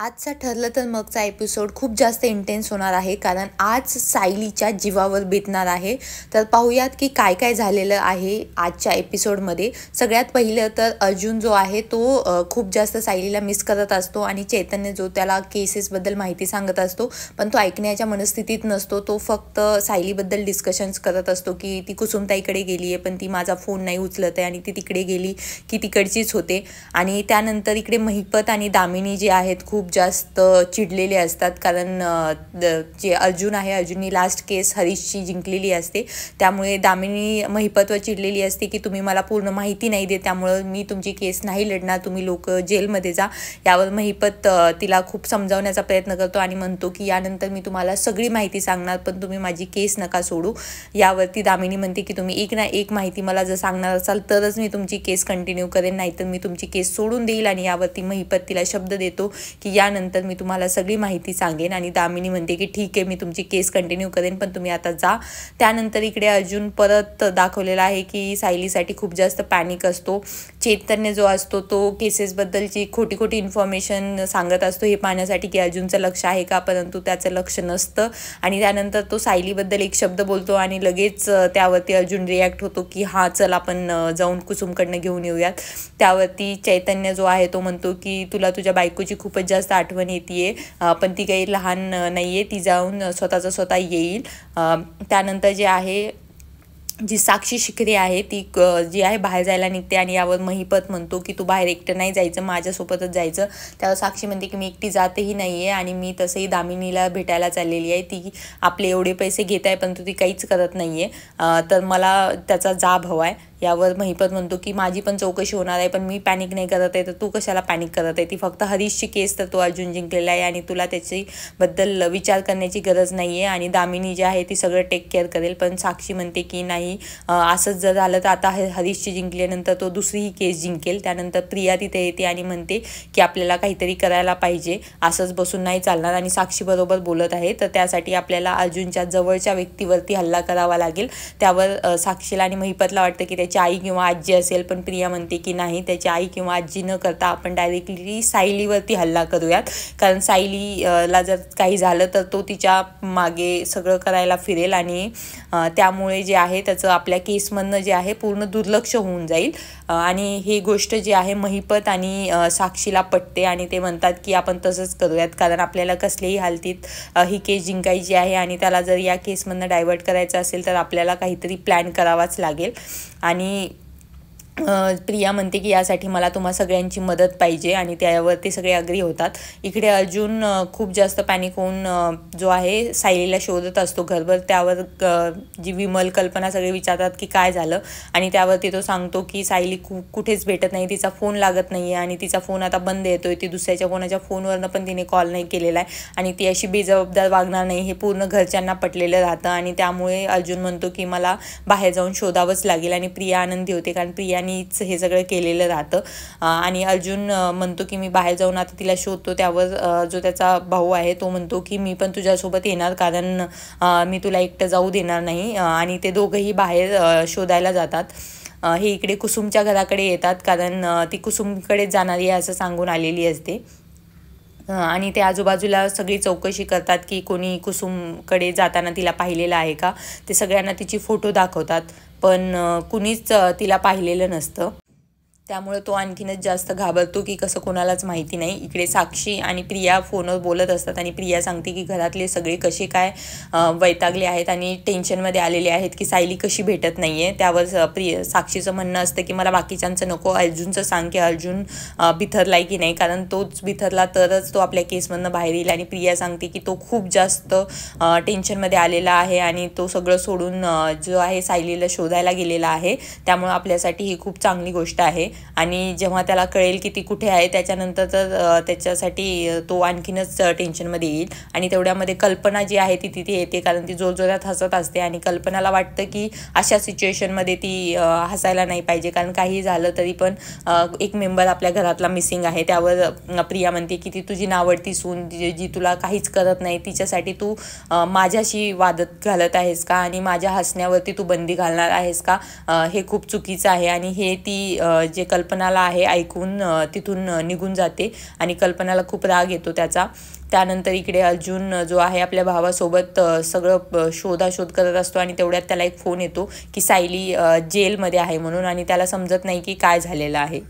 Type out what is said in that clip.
आजचा ठरलं तर मगचा एपिसोड खूप जास्त इंटेन्स होणार आहे, कारण आज सायलीच्या जीवावर बेतणार आहे. तर पाहूयात की काय काय झालेलं आहे आजच्या एपिसोडमध्ये. सगळ्यात पहिलं तर अर्जुन जो आहे तो खूप जास्त सायलीला मिस करत असतो आणि चैतन्य जो त्याला केसेसबद्दल माहिती सांगत असतो, पण तो ऐकण्याच्या मनस्थितीत नसतो. तो फक्त सायलीबद्दल डिस्कशन्स करत असतो की ती कुसुमताईकडे गेली आहे, पण ती माझा फोन नाही उचलत आहे आणि ती तिकडे गेली की तिकडचीच होते. आणि त्यानंतर इकडे महिपत आणि दामिनी जे आहेत खूप जास्त चिडलेले असतात, कारण जे अर्जुन आहे, अर्जुननी लास्ट केस हरीशची जिंकलेली असते. त्यामुळे दामिनी महिपतवर चिडलेली असते की तुम्ही मला पूर्ण माहिती नाही देत, त्यामुळं मी तुमची केस नाही लढणार, तुम्ही लोक जेलमध्ये जा. यावर महिपत तिला खूप समजावण्याचा प्रयत्न करतो आणि म्हणतो की यानंतर मी तुम्हाला सगळी माहिती सांगणार, पण तुम्ही माझी केस नका सोडू. यावरती दामिनी म्हणते की तुम्ही एक ना एक माहिती मला जर सांगणार असाल तरच मी तुमची केस कंटिन्यू करेन, नाहीतर मी तुमची केस सोडून देईल. आणि यावरती महिपत तिला शब्द देतो की यानंतर मी तुम्हाला सगळी माहिती सांगेन. आणि दामिनी म्हणते की ठीक आहे, मी तुमची केस कंटिन्यू करेन, पण तुम्ही आता जा. त्यानंतर इकडे अर्जुन परत दाखवलेला आहे की सायलीसाठी खूप जास्त पॅनिक असतो. चैतन्य जो असतो तो केसेसबद्दलची खोटी खोटी इन्फॉर्मेशन सांगत असतो, हे पाहण्यासाठी की अर्जुनचं लक्ष आहे का, परंतु त्याचं लक्ष नसतं. आणि त्यानंतर तो सायलीबद्दल एक शब्द बोलतो आणि लगेच त्यावरती अर्जुन रिॲक्ट होतो की हां चल आपण जाऊन कुसुमकडनं घेऊन येऊयात. त्यावरती चैतन्य जो आहे तो म्हणतो की तुला तुझ्या बायकोची खूपच जास्त आठवण येते, पण ती काही लहान नाही आहे, ती जाऊन स्वतःचं स्वतः येईल. त्यानंतर जे आहे जी साक्षी शिकरी आहे ती जी आहे बाहेर जायला निघते आणि यावर महिपत म्हणतो की तू बाहेर एकटं नाही जायचं, माझ्यासोबतच जायचं. त्यावर साक्षी म्हणते की मी एकटी जातही नाही आहे आणि मी तसंही दामिनीला भेटायला चाललेली आहे, ती आपले एवढे पैसे घेत आहे पण ती काहीच करत नाही आहे, तर मला त्याचा जाब हवा आहे. यावर महिपत म्हणतो की माझी पण चौकशी होणार आहे, पण मी पॅनिक नाही करत आहे, तर तू कशाला पॅनिक करत आहे, ती फक्त हरीशची केस तर तो अर्जुन जिंकलेला आहे आणि तुला त्याच्याबद्दल विचार करण्याची गरज नाही आहे आणि दामिनी जी आहे ती सगळं टेक केअर करेल. पण साक्षी म्हणते की नाही, असंच जर झालं तर आता हरीशची जिंकल्यानंतर तो दुसरीही केस जिंकेल. त्यानंतर प्रिया तिथे येते आणि म्हणते की आपल्याला काहीतरी करायला पाहिजे, असंच बसून नाही चालणार आणि साक्षी बरोबर बोलत आहे, तर त्यासाठी आपल्याला अर्जुनच्या जवळच्या व्यक्तीवरती हल्ला करावा लागेल. त्यावर साक्षीला आणि महिपतला वाटतं की त्याची आई किंवा आजी असेल, पण प्रिया म्हणते की नाही, त्याची आई किंवा आजी न करता आपण डायरेक्टली सायलीवरती हल्ला करूयात, कारण सायलीला जर काही झालं तर तो तिच्या मागे सगळं करायला फिरेल आणि त्यामुळे जे आहे त्याचं आपल्या केसमधनं जे आहे पूर्ण दुर्लक्ष होऊन जाईल. आणि ही गोष्ट जी आहे महिपत आणि साक्षीला पटते आणि ते म्हणतात की आपण तसंच करूयात, कारण आपल्याला कसल्याही हालतीत ही केस जिंकायची आहे आणि त्याला जर या केसमधनं डायव्हर्ट करायचं असेल तर आपल्याला काहीतरी प्लॅन करावाच लागेल. आणि प्रिया म्हणते की यासाठी मला तुम्हा सगळ्यांची मदत पाहिजे आणि त्यावर ते सगळे अग्री होतात. इकडे अर्जुन खूप जास्त पॅनिक होऊन जो आहे सायलीला शोधत असतो घरभर. त्यावर जी विमल कल्पना सगळे विचारतात की काय झालं, आणि त्यावरती तो सांगतो की सायली कुठेच भेटत नाही, तिचा फोन लागत नाही आहे आणि तिचा फोन आता बंद येतोय, ती दुसऱ्याच्या कोणाच्या फोनवरनं पण तिने कॉल नाही केलेला आहे आणि ती अशी बेजबाबदार वागणार नाही, हे पूर्ण घरच्यांना पटलेलं राहतं. आणि त्यामुळे अर्जुन म्हणतो की मला बाहेर जाऊन शोधावंच लागेल आणि प्रिया आनंदी होते, कारण प्रियानीच हे सगळं केलेलं राहतं. आणि अर्जुन म्हणतो की मी बाहेर जाऊन आता तिला शोधतो. त्यावर जो त्याचा भाऊ आहे तो म्हणतो की मी पण तुझ्यासोबत येणार, कारण मी तुला एकटं जाऊ देणार नाही. आणि ते दोघंही बाहेर शोधायला जातात. हे इकडे कुसुमच्या घराकडे येतात, कारण ती कुसुमकडे जाणारी आहे असं सांगून आलेली असते. आणि ते आजूबाजूला सगळी चौकशी करतात की कोणी कुसुमकडे जाताना तिला पाहिलेलं आहे का. ते सगळ्यांना तिची फोटो दाखवतात, पण कुणीच तिला पाहिलेलं नसतं. त्यामुळे तो आणखीनच जास्त घाबरतो की कसं कोणालाच माहिती नाही. इकडे साक्षी आणि प्रिया फोनवर बोलत असतात आणि प्रिया सांगते की घरातले सगळे कसे काय वैतागले आहेत आणि टेन्शनमध्ये आलेले आहेत की सायली कशी भेटत नाही आहे. त्यावर साक्षीचं म्हणणं असतं की मला बाकीच्यांचं नको, अर्जुनचं सांग की अर्जुन बिथरलाय की नाही, कारण तोच बिथरला तरच तो आपल्या केसमधनं बाहेर येईल. आणि प्रिया सांगते की तो खूप जास्त टेन्शनमध्ये आलेला आहे आणि तो सगळं सोडून जो आहे सायलीला शोधायला गेलेला आहे, त्यामुळे आपल्यासाठी ही खूप चांगली गोष्ट आहे. आणि जेव्हा त्याला कळेल की ती कुठे आहे त्याच्यानंतर तर त्याच्यासाठी तो आणखीनच टेन्शनमध्ये येईल. आणि तेवढ्यामध्ये कल्पना जी आहे ती तिथे येते, कारण ती जोरजोरात हसत असते आणि कल्पनाला वाटतं की अशा सिच्युएशनमध्ये ती हसायला नाही पाहिजे, कारण काही झालं तरी पण एक मेंबर आपल्या घरातला मिसिंग आहे. त्यावर प्रिया म्हणते की ती तुझी नावडती सून जी तुला काहीच करत नाही, तिच्यासाठी तू माझ्याशी वादत घालत आहेस का आणि माझ्या हसण्यावरती तू बंदी घालणार आहेस का, हे खूप चुकीचं आहे. आणि हे ती जे म्हणजे कल्पनाला आहे ऐकून तिथून निघून जाते आणि कल्पनाला खूप राग येतो त्याचा. त्यानंतर इकडे अर्जुन जो आहे आपल्या भावासोबत सगळं शोधाशोध करत असतो आणि तेवढ्यात त्याला एक फोन येतो की सायली जेलमध्ये आहे म्हणून, आणि त्याला समजत नाही की काय झालेलं आहे.